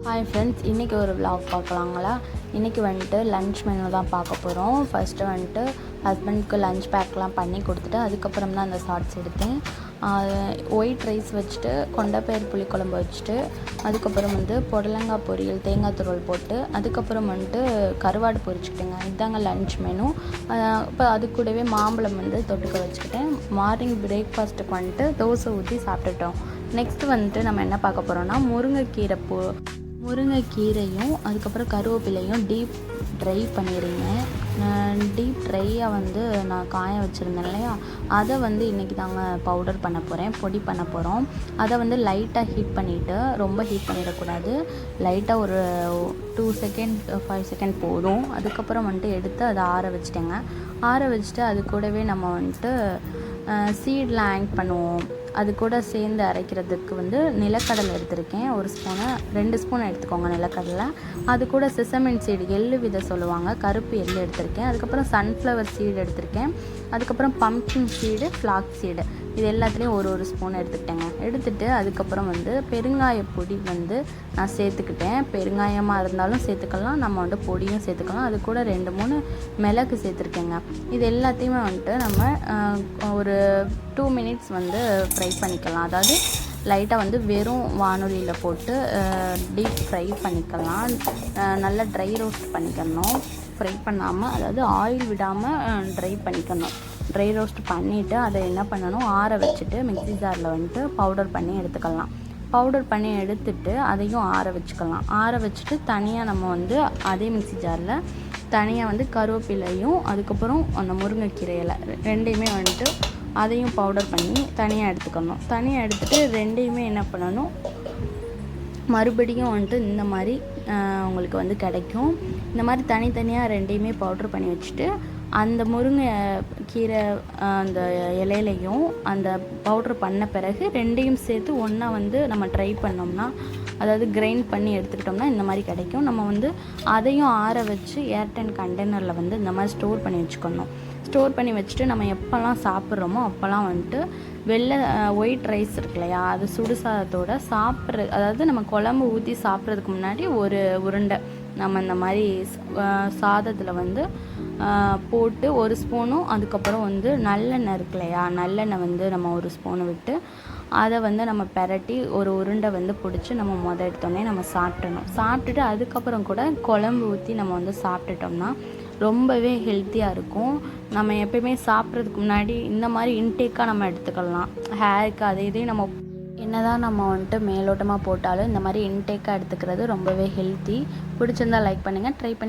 Hi friends, இன்றைக்கி ஒரு vlog பார்க்கலாங்களா. இன்றைக்கி வந்துட்டு லன்ச் மெனு தான் பார்க்க போகிறோம். ஃபஸ்ட்டு வந்துட்டு ஹஸ்பண்டுக்கு லன்ச் பேக்லாம் பண்ணி கொடுத்துட்டு அதுக்கப்புறம் தான் அந்த ஷார்ட்ஸ் எடுத்தேன். ஒயிட் ரைஸ் வச்சுட்டு கொண்டைப்பயிறு புளிக்குழம்பு வச்சுட்டு அதுக்கப்புறம் புடலங்காய் பொரியல் தேங்காய் துருவல் போட்டு அதுக்கப்புறம் கருவாடு பொரிச்சுக்கிட்டேங்க. இதுதாங்க லன்ச் மெனு. இப்போ அது கூடவே மாம்பழம் தொட்டுக்க வச்சுக்கிட்டேன். மார்னிங் பிரேக்ஃபாஸ்ட்டுக்கு தோசை ஊற்றி சாப்பிட்டுட்டோம். நெக்ஸ்ட்டு நம்ம என்ன பார்க்க போகிறோன்னா முருங்கைக்கீரையும் அதுக்கப்புறம் கருவேப்பிலையும் டீப் ட்ரை பண்ணிடுங்க. டீப் ட்ரையாக நான் காய வச்சுருந்தேன் இல்லையா, அதை இன்றைக்கி தாங்க பவுடர் பண்ண போகிறேன், பொடி பண்ண போகிறோம். அதை லைட்டாக ஹீட் பண்ணிவிட்டு, ரொம்ப ஹீட் பண்ணிடக்கூடாது, லைட்டாக ஒரு 2 செகண்ட் 5 செகண்ட் போதும். அதுக்கப்புறம் எடுத்து அதை ஆற வச்சுட்டேங்க. ஆற வச்சுட்டு அது கூடவே நம்ம சீட்லாம் ஆட் பண்ணுவோம். அது கூட சேர்ந்து அரைக்கிறதுக்கு நிலக்கடலை எடுத்திருக்கேன். 1 ஸ்பூனு 2 ஸ்பூன் எடுத்துக்கோங்க நிலக்கடலை. அது கூட சிசமின் சீடு, எள்ளு விதை சொல்லுவாங்க, கருப்பு எள்ளு எடுத்திருக்கேன். அதுக்கப்புறம் சன்ஃப்ளவர் சீடு எடுத்திருக்கேன். அதுக்கப்புறம் பம்ப்கின் சீடு, ஃப்ளாக்ஸ் சீடு, இது எல்லாத்துலேயும் ஒரு ஸ்பூன் எடுத்துக்கிட்டேங்க. எடுத்துகிட்டு அதுக்கப்புறம் பெருங்காய பொடி நான் சேர்த்துக்கிட்டேன். பெருங்காயமாக இருந்தாலும் சேர்த்துக்கலாம், நம்ம பொடியும் சேர்த்துக்கலாம். அது கூட 2-3 மிளகு சேர்த்துருக்கேங்க. இது எல்லாத்தையுமே நம்ம ஒரு 2 மினிட்ஸ் ஃப்ரை பண்ணிக்கலாம். அதாவது லைட்டாக வெறும் வானொலியில் போட்டு டீப் ஃப்ரை பண்ணிக்கலாம். நல்லா ட்ரை ரோஸ்ட் பண்ணிக்கணும், ஃப்ரை பண்ணாமல், அதாவது ஆயில் விடாமல் ட்ரை பண்ணிக்கணும். ட்ரை ரோஸ்ட் பண்ணிவிட்டு அதை என்ன பண்ணணும், ஆற வச்சுட்டு மிக்ஸி ஜாரில் பவுடர் பண்ணி எடுத்துக்கலாம். பவுடர் பண்ணி எடுத்துட்டு அதையும் ஆற வச்சுக்கலாம். ஆற வச்சுட்டு தனியாக நம்ம அதே மிக்ஸி ஜாரில் தனியாக கருவேப்பிலையும் அதுக்கப்புறம் அந்த முருங்கைக்கீரையில் ரெண்டையுமே அதையும் பவுடர் பண்ணி தனியாக எடுத்துக்கணும். தனியாக எடுத்துகிட்டு ரெண்டையுமே என்ன பண்ணணும், மறுபடியும் இந்த மாதிரி உங்களுக்கு கிடைக்கும். இந்த மாதிரி தனித்தனியாக ரெண்டையுமே பவுட்ரு பண்ணி வச்சுட்டு அந்த முருங்கை கீரை அந்த இலையிலையும் அந்த பவுட்ரு பண்ண பிறகு ரெண்டையும் சேர்த்து ஒன்றா நம்ம ட்ரை பண்ணோம்னா, அதாவது கிரைண்ட் பண்ணி எடுத்துக்கிட்டோம்னா இந்த மாதிரி கிடைக்கும். நம்ம அதையும் ஆற வச்சு ஏர்டைட் கண்டெய்னரில் இந்த மாதிரி ஸ்டோர் பண்ணி வச்சுக்கணும். ஸ்டோர் பண்ணி வச்சுட்டு நம்ம எப்போல்லாம் சாப்பிட்றோமோ அப்போல்லாம் ஒயிட் ரைஸ் இருக்கு இல்லையா, அது சுடுசாதத்தோடு அதாவது நம்ம குழம்பு ஊற்றி சாப்பிட்றதுக்கு முன்னாடி ஒரு உருண்டை நம்ம இந்த மாதிரி சாதத்தில் போட்டு 1 ஸ்பூனும் அதுக்கப்புறம் நல்லெண்ணெய் இருக்கு இல்லையா, நல்லெண்ணெய் நம்ம 1 ஸ்பூனு விட்டு அதை நம்ம பெரட்டி ஒரு உருண்டை பிடிச்சி நம்ம எடுத்தோடனே நம்ம சாப்பிட்டணும். சாப்பிட்டுட்டு அதுக்கப்புறம் கூட குழம்பு ஊற்றி நம்ம சாப்பிட்டுட்டோம்னா ரொம்பவே ஹெல்த்தியாக இருக்கும். நம்ம எப்பயுமே சாப்பிட்றதுக்கு முன்னாடி இந்த மாதிரி இன்டேக்காக நம்ம எடுத்துக்கலாம். ஹேருக்கு அது இதையும் நம்ம என்னதான் நம்ம மேலோட்டமாக போட்டாலும் இந்த மாதிரி இன்டேக்காக எடுத்துக்கிறது ரொம்பவே ஹெல்த்தி. பிடிச்சிருந்தால் லைக் பண்ணுங்கள், ட்ரை பண்ணி